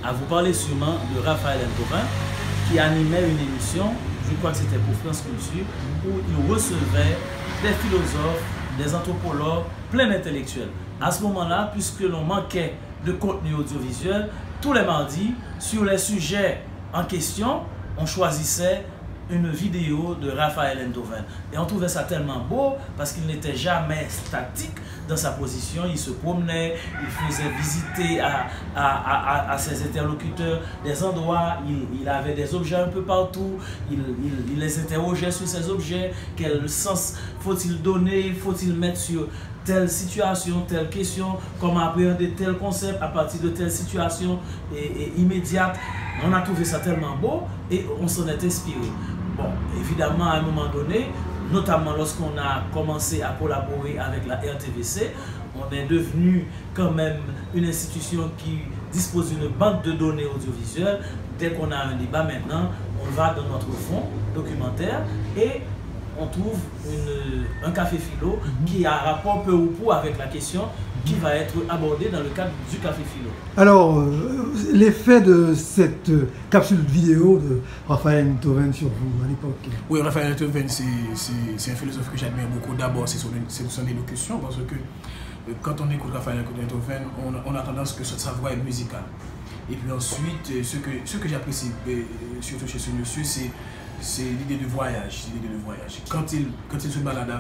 à vous parler sûrement de Raphaël Ntovin, qui animait une émission, je crois que c'était pour France Culture, où il recevait des philosophes, des anthropologues, plein d'intellectuels. À ce moment-là, puisque l'on manquait de contenu audiovisuel, tous les mardis, sur les sujets en question, on choisissait une vidéo de Raphaël Ntovin. Et on trouvait ça tellement beau parce qu'il n'était jamais statique dans sa position. Il se promenait, il faisait visiter à ses interlocuteurs des endroits, il avait des objets un peu partout, il les interrogeait sur ces objets, quel sens faut-il donner, faut-il mettre sur telle situation, telle question, comment appréhender tel concept à partir de telle situation et immédiate. On a trouvé ça tellement beau et on s'en est inspiré. Bon, évidemment, à un moment donné, notamment lorsqu'on a commencé à collaborer avec la RTVC, on est devenu quand même une institution qui dispose d'une banque de données audiovisuelles. Dès qu'on a un débat maintenant, on va dans notre fonds documentaire et on trouve un café philo qui a un rapport peu ou prou avec la question qui va être abordée dans le cadre du café philo. Alors, l'effet de cette capsule vidéo de Raphaël Ntovin sur vous à l'époque? Oui, Raphaël Ntovin, c'est un philosophe que j'admire beaucoup. D'abord, c'est son élocution, parce que quand on écoute Raphaël Ntovin, on a tendance que sa voix est musicale. Et puis ensuite, ce que j'apprécie surtout chez ce monsieur, c'est l'idée de voyage. Quand il se balade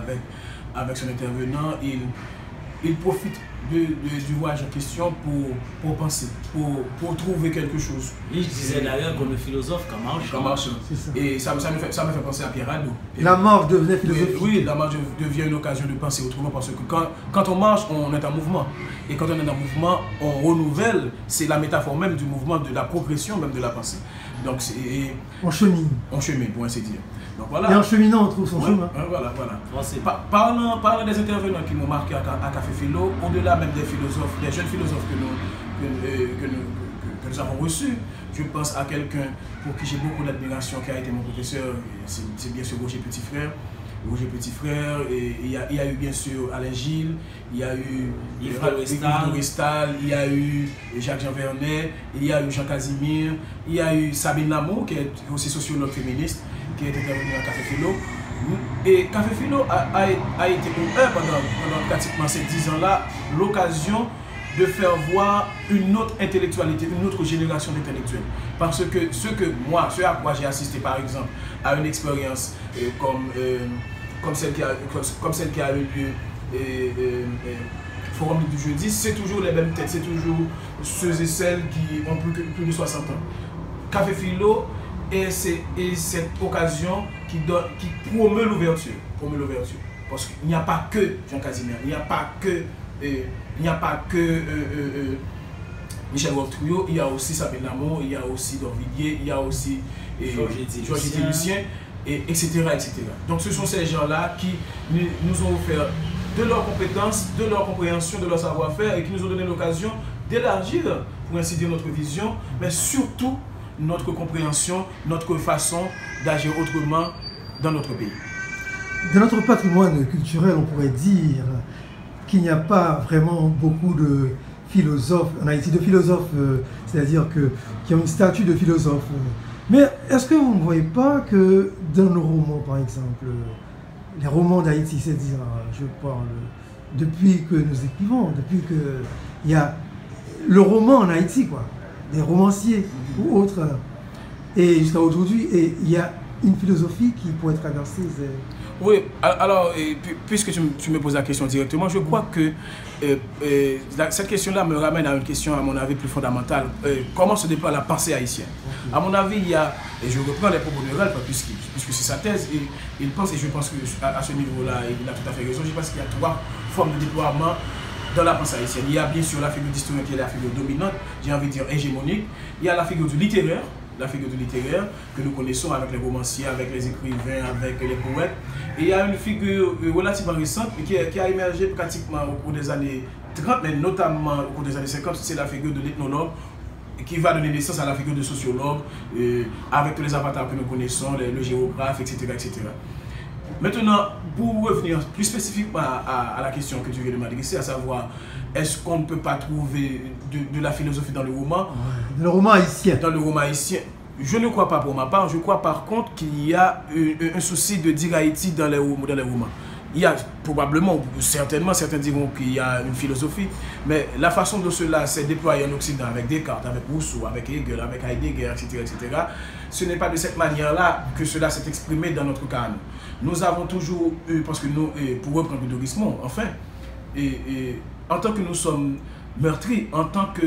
avec son intervenant, il profite du voyage en question pour penser, pour trouver quelque chose. Oui, je disais d'ailleurs que le philosophe comme marche. Et ça me fait penser à Pierre Hadot. La marche devenait philosophique. Oui, la marche devient une occasion de penser autrement parce que quand on marche, on est en mouvement. Et quand on est en mouvement, on renouvelle. C'est la métaphore même du mouvement, de la progression même de la pensée. Donc on chemine. On chemine, pour ainsi dire. Donc, voilà. Et en cheminant, on trouve son chemin. Voilà. Parlant des intervenants qui m'ont marqué à Café Philo, au-delà même des philosophes, des jeunes philosophes que nous avons reçus, je pense à quelqu'un pour qui j'ai beaucoup d'admiration, qui a été mon professeur, c'est bien sûr Roger Petit-Frère, et il y a eu bien sûr Alain Gilles, il y a eu Yves Doristal, il y a eu Jacques-Jean Vernet, il y a eu Jean Casimir, il y a eu Sabine Lamour, qui est aussi sociologue féministe, qui est intervenue à Café Philo. Et Café Philo a été pour eux, pendant pratiquement ces 10 ans-là, l'occasion de faire voir une autre intellectualité, une autre génération d'intellectuels. Parce que ce à quoi j'ai assisté par exemple à une expérience comme celle qui a eu lieu Forum du jeudi, c'est toujours les mêmes têtes, c'est toujours ceux et celles qui ont plus de 60 ans. Café Philo est cette occasion qui promeut l'ouverture. Parce qu'il n'y a pas que Jean Casimir, il n'y a pas que Michel Wolf-Trouillot, il y a aussi Sabine Lamour, il y a aussi Dorvilliers, il y a aussi Georges Lucien, etc. Donc ce sont ces gens-là qui nous ont offert de leurs compétences, de leur compréhension, de leur savoir-faire et qui nous ont donné l'occasion d'élargir, pour ainsi dire, notre vision, mais surtout notre compréhension, notre façon d'agir autrement dans notre pays. De notre patrimoine culturel, on pourrait dire qu'il n'y a pas vraiment beaucoup de philosophes en Haïti, c'est-à-dire qui ont une statue de philosophe. Mais est-ce que vous ne voyez pas que dans nos romans, par exemple, les romans d'Haïti, c'est-à-dire, je parle, depuis que nous écrivons, depuis qu'il y a le roman en Haïti, quoi, des romanciers ou autres, et jusqu'à aujourd'hui, il y a une philosophie qui pourrait traverser. Oui, alors, puisque tu me poses la question directement, je crois que cette question-là me ramène à une question, à mon avis, plus fondamentale. Comment se déploie la pensée haïtienne? À mon avis, il y a, et je reprends les propos de Ralph, puisque c'est sa thèse, et il pense, et je pense qu'à ce niveau-là, il a tout à fait raison, je pense qu'il y a 3 formes de déploiement dans la pensée haïtienne. Il y a bien sûr la figure d'historien qui est la figure dominante, j'ai envie de dire hégémonique. Il y a la figure du littéraire, que nous connaissons avec les romanciers, avec les écrivains, avec les poètes. Et il y a une figure relativement récente qui a émergé pratiquement au cours des années 30, mais notamment au cours des années 50, c'est la figure de l'ethnologue qui va donner naissance à la figure de sociologue, avec tous les avatars que nous connaissons, le géographe, etc. Maintenant, pour revenir plus spécifiquement à la question que tu viens de m'adresser, à savoir, est-ce qu'on ne peut pas trouver de la philosophie dans le roman? Dans le roman haïtien. Dans le roman haïtien. Je ne crois pas pour ma part, je crois par contre qu'il y a un souci de dire Haïti dans les romans. Il y a probablement, certainement, certains diront qu'il y a une philosophie, mais la façon dont cela s'est déployé en Occident avec Descartes, avec Rousseau, avec Hegel, avec Heidegger, etc., ce n'est pas de cette manière-là que cela s'est exprimé dans notre cas. Nous avons toujours eu, parce que nous, pour reprendre le Dorismond, enfin, en tant que nous sommes meurtris, en tant que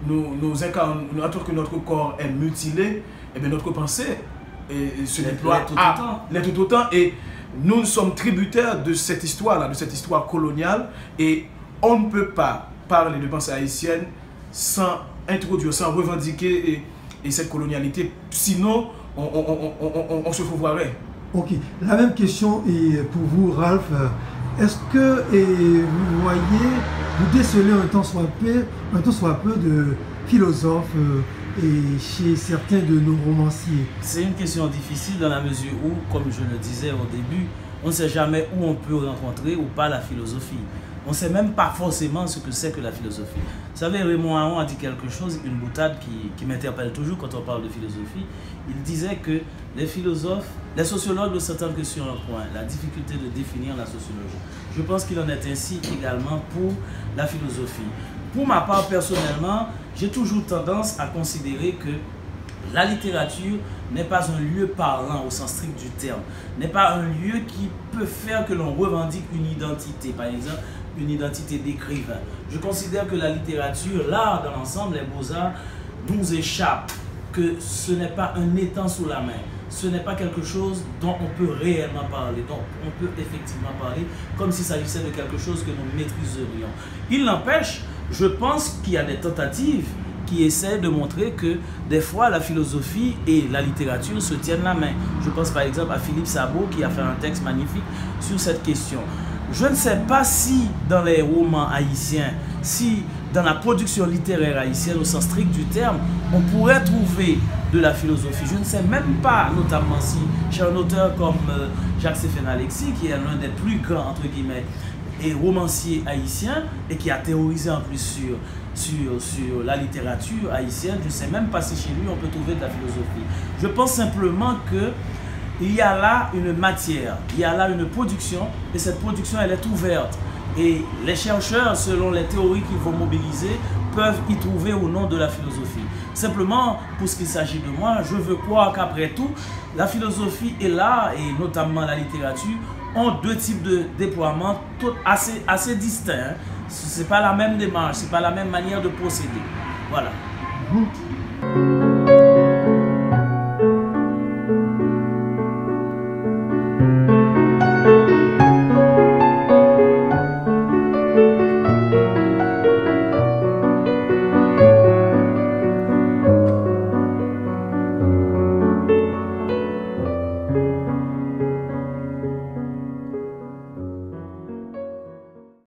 en tant que notre corps est mutilé, et bien notre pensée se déploie tout autant. Et nous sommes tributaires de cette histoire-là, de cette histoire coloniale, et on ne peut pas parler de pensée haïtienne sans introduire, sans revendiquer et cette colonialité, sinon on se fourvoierait. Ok, la même question est pour vous, Ralph. Est-ce que vous voyez, vous décelez un tant soit peu de philosophes et chez certains de nos romanciers? C'est une question difficile dans la mesure où, comme je le disais au début, on ne sait jamais où on peut rencontrer ou pas la philosophie. On ne sait même pas forcément ce que c'est que la philosophie. Vous savez, Raymond Aron a dit quelque chose, une boutade qui m'interpelle toujours quand on parle de philosophie. Il disait que les philosophes, les sociologues ne s'attendent que sur un point, la difficulté de définir la sociologie. Je pense qu'il en est ainsi également pour la philosophie. Pour ma part, personnellement, j'ai toujours tendance à considérer que la littérature n'est pas un lieu parlant au sens strict du terme, n'est pas un lieu qui peut faire que l'on revendique une identité, par exemple une identité d'écrivain. Je considère que la littérature, l'art dans l'ensemble, les beaux-arts, nous échappe, que ce n'est pas un étang sous la main, ce n'est pas quelque chose dont on peut réellement parler, dont on peut effectivement parler, comme s'il s'agissait de quelque chose que nous maîtriserions. Il n'empêche, je pense qu'il y a des tentatives qui essaient de montrer que des fois la philosophie et la littérature se tiennent la main. Je pense par exemple à Philippe Sabot qui a fait un texte magnifique sur cette question. Je ne sais pas si dans les romans haïtiens, si dans la production littéraire haïtienne au sens strict du terme, on pourrait trouver de la philosophie. Je ne sais même pas, notamment si chez un auteur comme Jacques-Stéphane Alexis, qui est l'un des plus grands, entre guillemets, et romancier haïtien, et qui a théorisé en plus sur la littérature haïtienne, je ne sais même pas si chez lui on peut trouver de la philosophie. Je pense simplement que il y a là une matière, il y a là une production, et cette production elle est ouverte. Et les chercheurs, selon les théories qu'ils vont mobiliser, peuvent y trouver ou non de la philosophie. Simplement, pour ce qu'il s'agit de moi, je veux croire qu'après tout, la philosophie et l'art, et notamment la littérature, ont deux types de déploiement assez distincts. Ce n'est pas la même démarche, ce n'est pas la même manière de procéder. Voilà.